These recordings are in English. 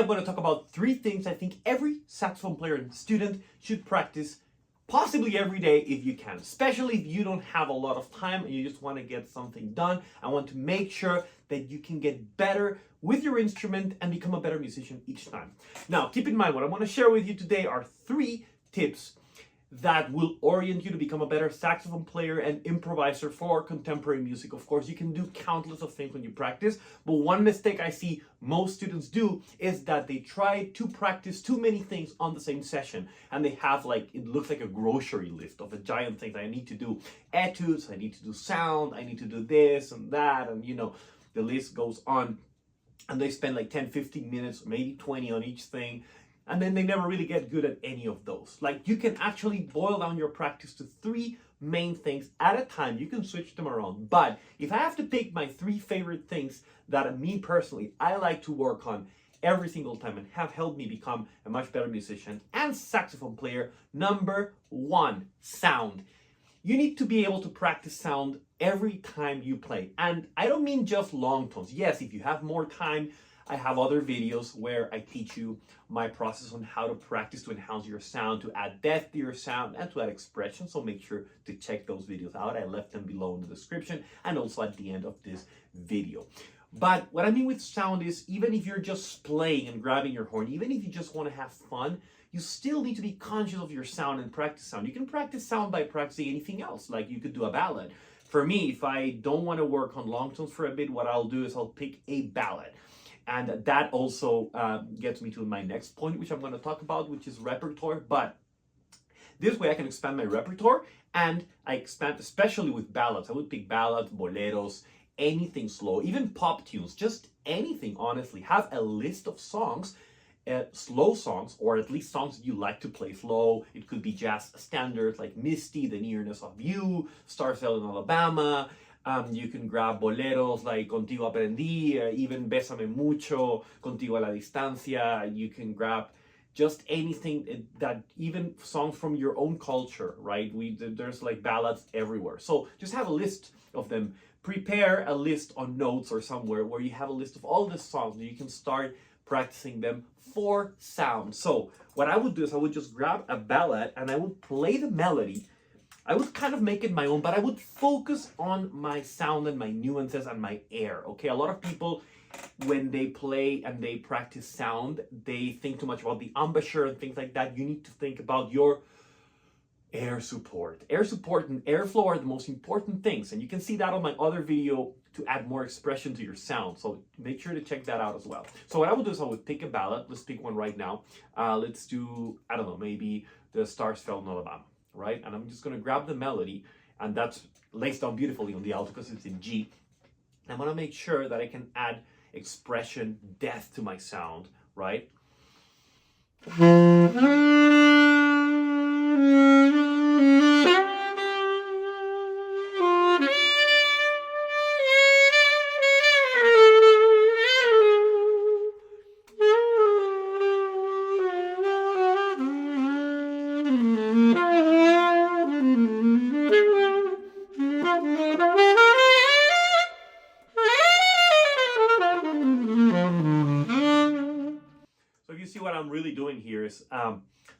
I'm going to talk about 3 things I think every saxophone player and student should practice possibly every day if you can, especially if you don't have a lot of time and you just want to get something done. I want to make sure that you can get better with your instrument and become a better musician each time. Now, keep in mind, what I want to share with you today are 3 tips that will orient you to become a better saxophone player and improviser for contemporary music. Of course, you can do countless of things when you practice, but one mistake I see most students do is that they try to practice too many things on the same session, and they have it looks like a grocery list of a giant things. I need to do etudes, I need to do sound, I need to do this and that, and the list goes on, and they spend 10-15 minutes, maybe 20 on each thing. And then they never really get good at any of those. You can actually boil down your practice to 3 main things at a time. You can switch them around. But if I have to pick my 3 favorite things that me personally, I like to work on every single time and have helped me become a much better musician and saxophone player, number 1, sound. You need to be able to practice sound every time you play. And I don't mean just long tones. Yes, if you have more time, I have other videos where I teach you my process on how to practice to enhance your sound, to add depth to your sound, and to add expression. So make sure to check those videos out. I left them below in the description and also at the end of this video. But what I mean with sound is, even if you're just playing and grabbing your horn, even if you just want to have fun, you still need to be conscious of your sound and practice sound. You can practice sound by practicing anything else. You could do a ballad. For me, if I don't want to work on long tones for a bit, what I'll do is I'll pick a ballad. And that also gets me to my next point, which I'm going to talk about, which is repertoire. But this way I can expand my repertoire, and I expand especially with ballads. I would pick ballads, boleros, anything slow, even pop tunes, just anything, honestly. Have a list of songs, slow songs, or at least songs that you like to play slow. It could be jazz standards like Misty, The Nearness of You, Stars Fell in Alabama. You can grab boleros like Contigo Aprendí, even Bésame Mucho, Contigo a la Distancia. You can grab just anything that, even songs from your own culture, right? There's ballads everywhere. So just have a list of them. Prepare a list on notes or somewhere where you have a list of all the songs, and you can start practicing them for sound. So what I would do is I would just grab a ballad and I would play the melody. I would kind of make it my own, but I would focus on my sound and my nuances and my air, okay? A lot of people, when they play and they practice sound, they think too much about the embouchure and things like that. You need to think about your air support. Air support and airflow are the most important things, and you can see that on my other video to add more expression to your sound. So make sure to check that out as well. So what I would do is I would pick a ballad. Let's pick one right now. Let's do, I don't know, maybe The Stars Fell in Alabama. Right? And I'm just going to grab the melody, and that's lays down beautifully on the alto because it's in G. I want to make sure that I can add expression, depth to my sound, right? What I'm really doing here is,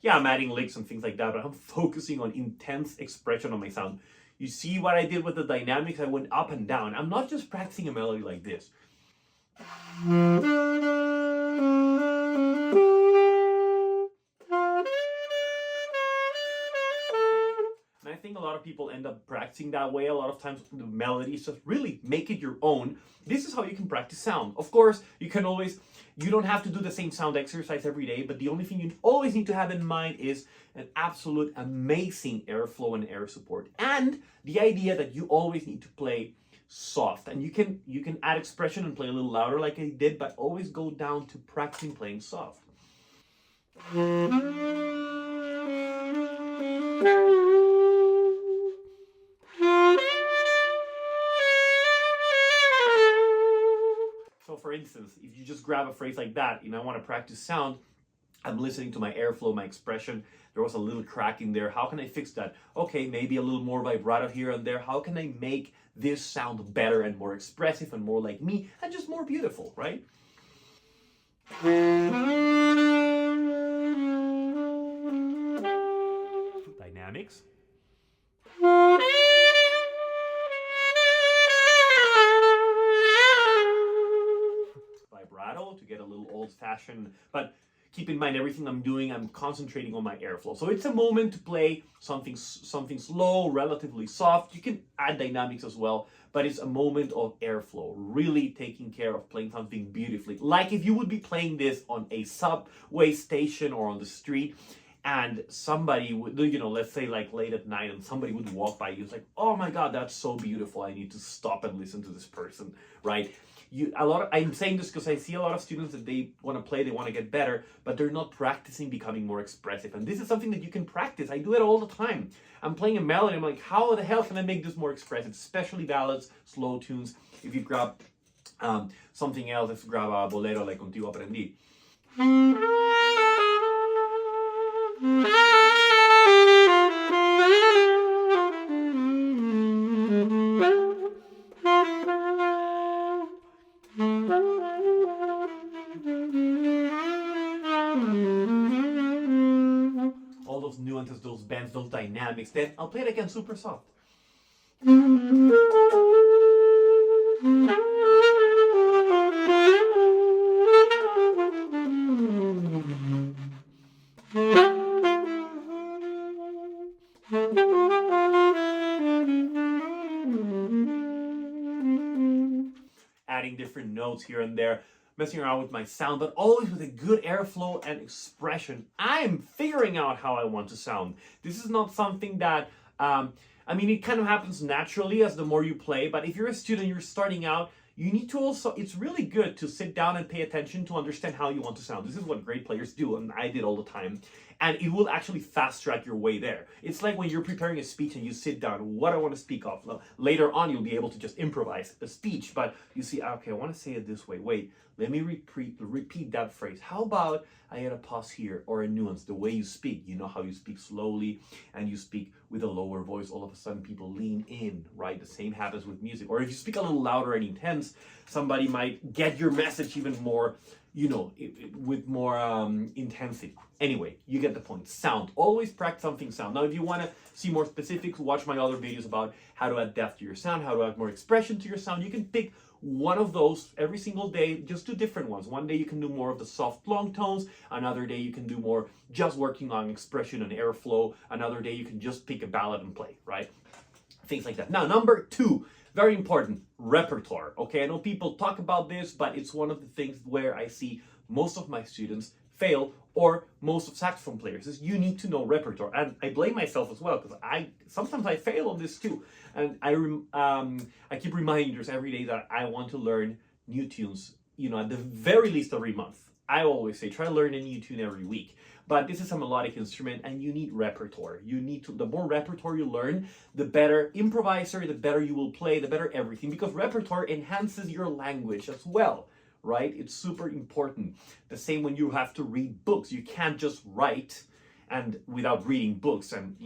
yeah, I'm adding licks and things like that, but I'm focusing on intense expression on my sound. You see what I did with the dynamics? I went up and down. I'm not just practicing a melody like this. And I think a lot of people end up practicing that way. A lot of times the melodies, just really make it your own. This is how you can practice sound. Of course, you don't have to do the same sound exercise every day, but the only thing you always need to have in mind is an absolute amazing airflow and air support. And the idea that you always need to play soft. And you can add expression and play a little louder like I did, but always go down to practicing playing soft. So for instance, if you just grab a phrase like that, I want to practice sound, I'm listening to my airflow, my expression, there was a little crack in there. How can I fix that? Okay, maybe a little more vibrato here and there. How can I make this sound better and more expressive and more like me and just more beautiful, right? expression. But keep in mind, everything I'm doing, I'm concentrating on my airflow. So it's a moment to play something slow, relatively soft. You can add dynamics as well, but it's a moment of airflow, really taking care of playing something beautifully. Like if you would be playing this on a subway station or on the street, and somebody would, let's say like late at night, and somebody would walk by you, it's like, oh my God, that's so beautiful. I need to stop and listen to this person, right? I'm saying this because I see a lot of students that they want to play, they want to get better, but they're not practicing becoming more expressive. And this is something that you can practice. I do it all the time. I'm playing a melody, I'm like, how the hell can I make this more expressive? Especially ballads, slow tunes. If you grab something else, let's grab a bolero like Contigo Aprendí. All those nuances, those bends, those dynamics. Then I'll play it again super soft. Adding different notes here and there, messing around with my sound, but always with a good airflow and expression. I'm figuring out how I want to sound. This is not something that, it kind of happens naturally as the more you play, but if you're a student, you're starting out, you need to also, it's really good to sit down and pay attention to understand how you want to sound. This is what great players do, and I did all the time. And it will actually fast track your way there. It's like when you're preparing a speech and you sit down, what I want to speak of. Well, later on, you'll be able to just improvise a speech, but you see, okay, I want to say it this way. Wait, let me repeat that phrase. How about I add a pause here or a nuance, the way you speak. You know how you speak slowly and you speak with a lower voice. All of a sudden, people lean in, right? The same happens with music. Or if you speak a little louder and intense, somebody might get your message even more, with more intensity. Anyway, you get the point. Sound. Always practice something sound. Now, if you want to see more specifics, watch my other videos about how to add depth to your sound, how to add more expression to your sound. You can pick one of those every single day. Just do different ones. One day you can do more of the soft, long tones. Another day you can do more just working on expression and airflow. Another day you can just pick a ballad and play, right? Things like that. Now, number 2. Very important, repertoire. Okay, I know people talk about this, but it's one of the things where I see most of my students fail, or most of saxophone players, is you need to know repertoire. And I blame myself as well, because sometimes I fail on this too. And I keep reminding you every day that I want to learn new tunes, at the very least every month. I always say, try to learn a new tune every week. But this is a melodic instrument and you need repertoire. The more repertoire you learn, the better improviser, the better you will play, the better everything. Because repertoire enhances your language as well, right? It's super important. The same when you have to read books. You can't just write and without reading books and,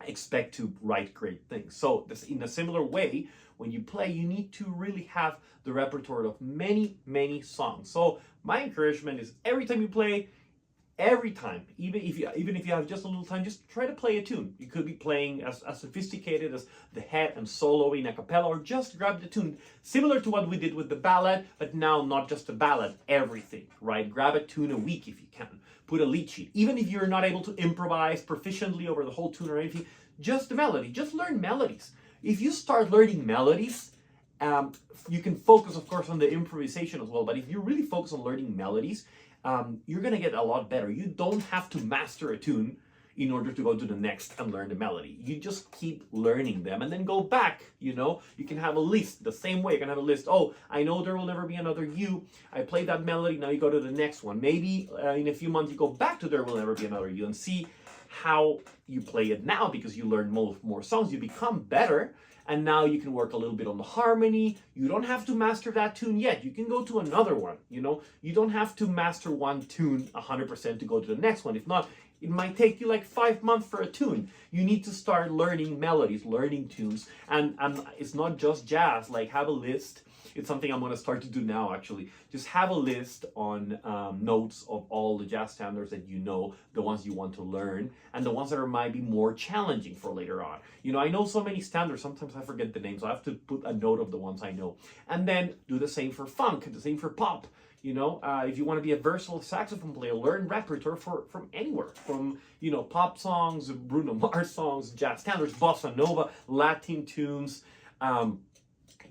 expect to write great things. So in a similar way, when you play, you need to really have the repertoire of many, many songs. So my encouragement is every time you play, even if you have just a little time, just try to play a tune. You could be playing as sophisticated as the head and solo in a cappella, or just grab the tune, similar to what we did with the ballad, but now not just a ballad, everything, right? Grab a tune a week if you can. Put a lead sheet. Even if you're not able to improvise proficiently over the whole tune or anything, just the melody. Just learn melodies. If you start learning melodies, you can focus, of course, on the improvisation as well. But if you really focus on learning melodies, you're going to get a lot better. You don't have to master a tune in order to go to the next and learn the melody. You just keep learning them and then go back, You can have a list the same way. You can have a list. Oh, I know There Will Never Be Another You. I played that melody. Now you go to the next one. Maybe in a few months you go back to There Will Never Be Another You and see how you play it now, because you learn more songs. You become better. And now you can work a little bit on the harmony. You don't have to master that tune yet. You can go to another one, You don't have to master one tune 100% to go to the next one. If not, it might take you like 5 months for a tune. You need to start learning melodies, learning tunes. And it's not just jazz. Like, have a list. It's something I'm going to start to do now, actually. Just have a list on notes of all the jazz standards that the ones you want to learn, and the ones that might be more challenging for later on. I know so many standards, sometimes I forget the names, so I have to put a note of the ones I know. And then do the same for funk, the same for pop. If you want to be a versatile saxophone player, learn repertoire from anywhere, from pop songs, Bruno Mars songs, jazz standards, bossa nova, Latin tunes.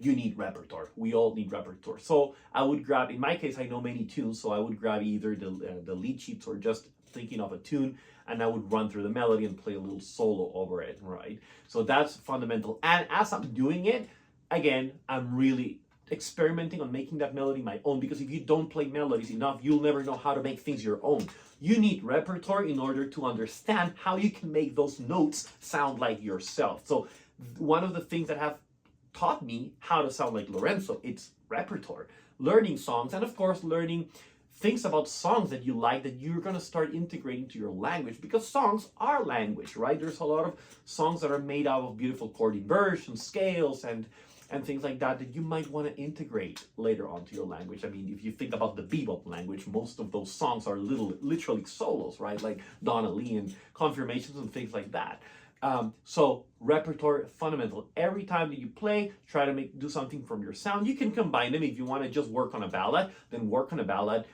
You need repertoire. We all need repertoire. So I would grab, in my case, I know many tunes, so I would grab either the lead sheets or just thinking of a tune, and I would run through the melody and play a little solo over it, right? So that's fundamental. And as I'm doing it, again, I'm really experimenting on making that melody my own, because if you don't play melodies enough, you'll never know how to make things your own. You need repertoire in order to understand how you can make those notes sound like yourself. So one of the things that have taught me how to sound like Lorenzo, it's repertoire. Learning songs, and of course learning things about songs that you like that you're going to start integrating to your language, because songs are language, right? There's a lot of songs that are made out of beautiful chord inversions, scales, and things like that you might want to integrate later on to your language. I mean, if you think about the bebop language, most of those songs are literally solos, right? Like Donna Lee and confirmations and things like that. So repertoire, fundamental. Every time that you play, try to do something from your sound. You can combine them. If you want to just work on a ballad, then work on a ballad.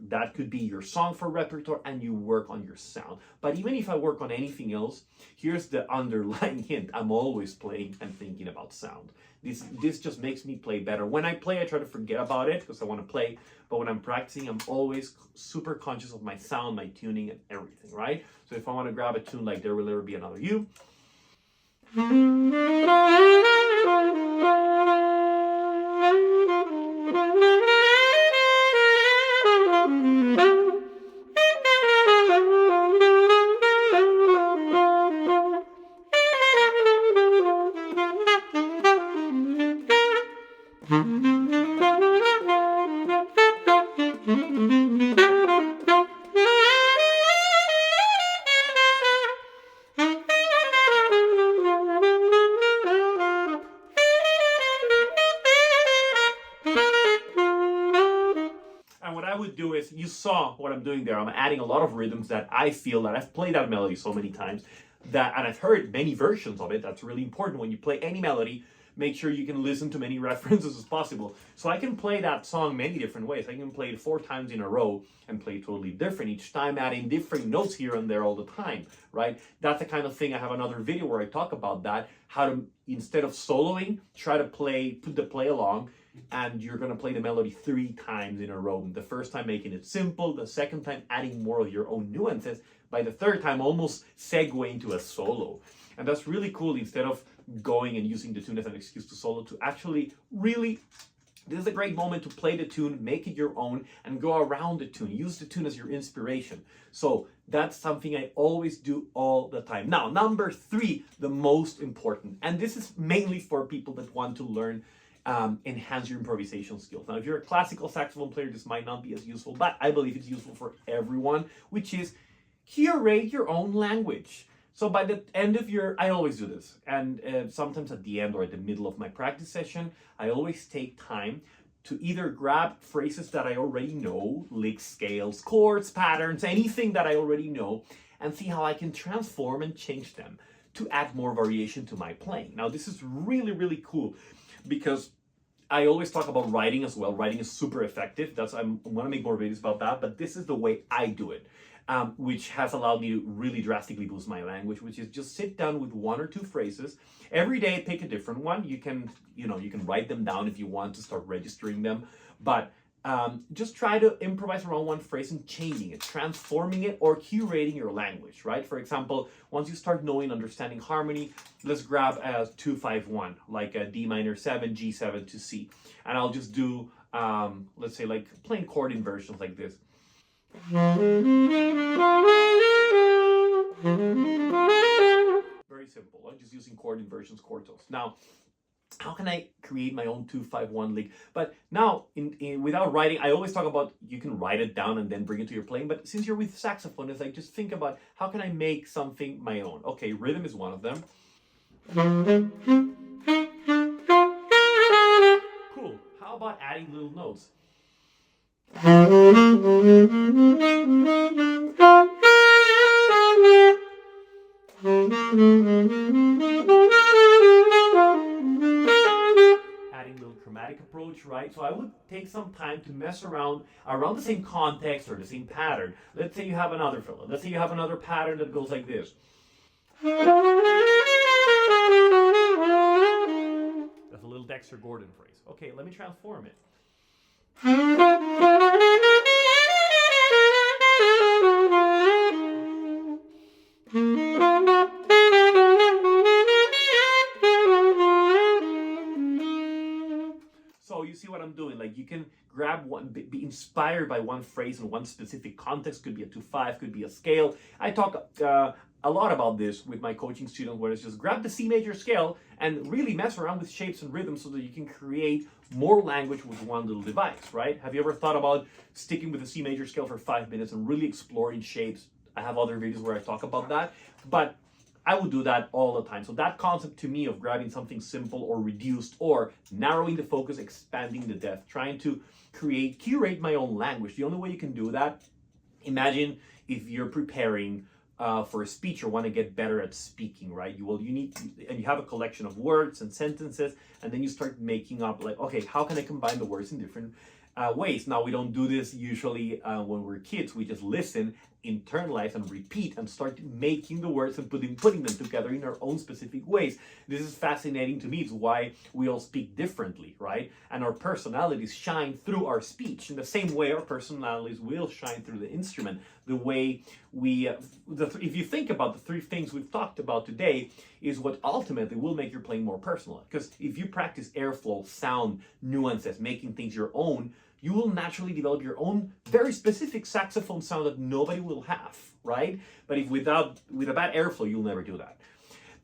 That could be your song for repertoire, and you work on your sound. But even if I work on anything else, here's the underlying hint. I'm always playing and thinking about sound. This just makes me play better. When I play, I try to forget about it because I want to play. But when I'm practicing, I'm always super conscious of my sound, my tuning, and everything, right? So if I want to grab a tune like There Will Never Be Another You, do is, you saw what I'm doing there. I'm adding a lot of rhythms that I feel that I've played that melody so many times and I've heard many versions of it. That's really important. When you play any melody, make sure you can listen to many references as possible. So I can play that song many different ways. I can play it 4 times in a row and play totally different each time, adding different notes here and there all the time, right? That's the kind of thing. I have another video where I talk about that, how to, instead of soloing, try to put the play along, and you're going to play the melody 3 times in a row. The first time making it simple, the second time adding more of your own nuances, by the third time almost segue into a solo. And that's really cool, instead of going and using the tune as an excuse to solo, to actually really, this is a great moment to play the tune, make it your own, and go around the tune. Use the tune as your inspiration. So that's something I always do all the time. Now, number 3, the most important, and this is mainly for people that want to learn, enhance your improvisation skills. Now, if you're a classical saxophone player, this might not be as useful, but I believe it's useful for everyone, which is curate your own language. So by the end of I always do this, and sometimes at the end or at the middle of my practice session, I always take time to either grab phrases that I already know, licks, scales, chords, patterns, anything that I already know, and see how I can transform and change them to add more variation to my playing. Now, this is really, really cool, because I always talk about writing as well. Writing is super effective. I want to make more videos about that, but this is the way I do it. Which has allowed me to really drastically boost my language, which is just sit down with 1 or 2 phrases. Every day pick a different one. You can write them down if you want to start registering them, but just try to improvise around one phrase and changing it, transforming it, or curating your language, right? For example, once you start understanding harmony, let's grab a 2-5-1, like a D minor 7, G7 to C. And I'll just do, let's say, like plain chord inversions like this. Very simple. I'm just using chord inversions, chord tones. Now, how can I create my own 2-5-1 lick? But now, without writing, I always talk about you can write it down and then bring it to your playing. But since you're with saxophone, it's like just think about how can I make something my own. Okay, rhythm is one of them. Cool. How about adding little notes? Adding a little chromatic approach, right? So I would take take some time to mess around the same context or the same pattern. Let's say you have another fill. Let's say you have another pattern that goes like this. That's a little Dexter Gordon phrase. Okay, let me transform it. So you see what I'm doing? Like, you can grab one, be inspired by one phrase in one specific context. Could be a 2/5, could be a scale. I talk a lot about this with my coaching students, where it's just grab the C major scale and really mess around with shapes and rhythms so that you can create more language with one little device, right? Have you ever thought about sticking with the C major scale for 5 minutes and really exploring shapes? I have other videos where I talk about that, but I would do that all the time. So that concept to me of grabbing something simple or reduced or narrowing the focus, expanding the depth, trying to curate my own language. The only way you can do that, imagine if you're preparing for a speech or want to get better at speaking, right? And you have a collection of words and sentences, and then you start making up like, okay, how can I combine the words in different ways? Now, we don't do this usually when we're kids. We just listen, internalize, and repeat, and start making the words and putting them together in our own specific ways. This is fascinating to me. It's why we all speak differently, right? And our personalities shine through our speech. In the same way, our personalities will shine through the instrument. The way if you think about the 3 things we've talked about today, is what ultimately will make your playing more personal. Because if you practice airflow, sound, nuances, making things your own, you will naturally develop your own very specific saxophone sound that nobody will have, right? But if with a bad airflow, you'll never do that.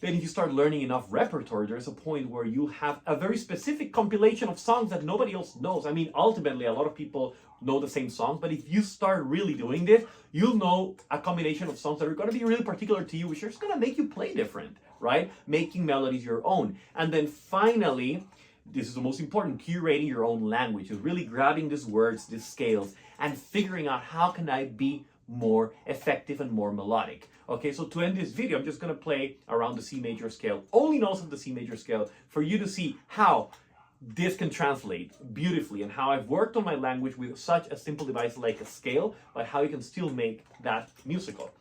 Then if you start learning enough repertoire, there's a point where you have a very specific compilation of songs that nobody else knows. I mean, ultimately, a lot of people know the same songs, but if you start really doing this, you'll know a combination of songs that are going to be really particular to you, which are just going to make you play different, right? Making melodies your own. And then finally, this is the most important, curating your own language, is really grabbing these words, these scales, and figuring out how can I be more effective and more melodic. Okay, so to end this video, I'm just going to play around the C major scale, only notes of the C major scale, for you to see how this can translate beautifully and how I've worked on my language with such a simple device like a scale, but how you can still make that musical.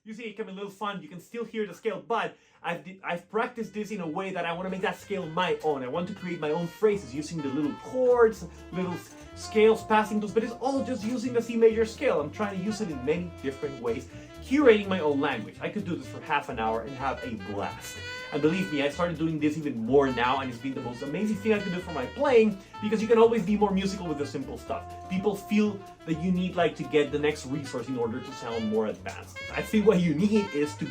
You see, it can be a little fun. You can still hear the scale, but I've practiced this in a way that I want to make that scale my own. I want to create my own phrases using the little chords, little scales, passing those, but it's all just using the C major scale. I'm trying to use it in many different ways, curating my own language. I could do this for half an hour and have a blast. And believe me, I started doing this even more now, and it's been the most amazing thing I could do for my playing, because you can always be more musical with the simple stuff. People feel that you need to get the next resource in order to sound more advanced. I think what you need is to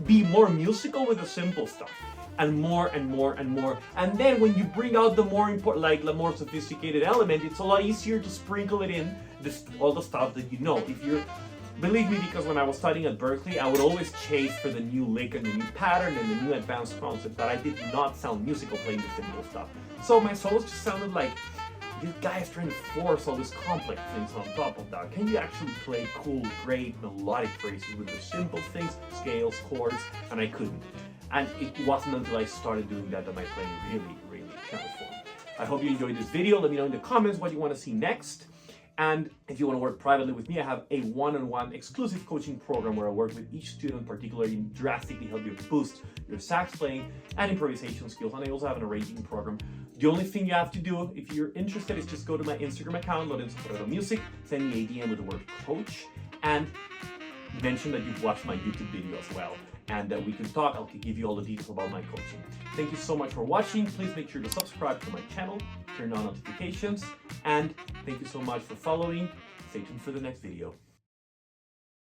be more musical with the simple stuff, and more and more and more. And then when you bring out the more important, the more sophisticated element, it's a lot easier to sprinkle it in all the stuff that you know. Believe me, because when I was studying at Berkeley, I would always chase for the new lick and the new pattern and the new advanced concept, but I did not sound musical playing the simple stuff. So my solos just sounded like, this guy is trying to force all these complex things on top of that. Can you actually play cool, great, melodic phrases with the simple things, scales, chords? And I couldn't. And it wasn't until I started doing that my playing really, really transformed. I hope you enjoyed this video. Let me know in the comments what you want to see next. And if you want to work privately with me, I have a one-on-one exclusive coaching program where I work with each student, particularly in drastically help you boost your sax playing and improvisation skills. And I also have an arranging program. The only thing you have to do, if you're interested, is just go to my Instagram account, Lorenzo Ferrero Music, send me a DM with the word coach, and mention that you've watched my YouTube video as well. And we can talk. I'll give you all the details about my coaching. Thank you so much for watching. Please make sure to subscribe to my channel, turn on notifications, and thank you so much for following. Stay tuned for the next video.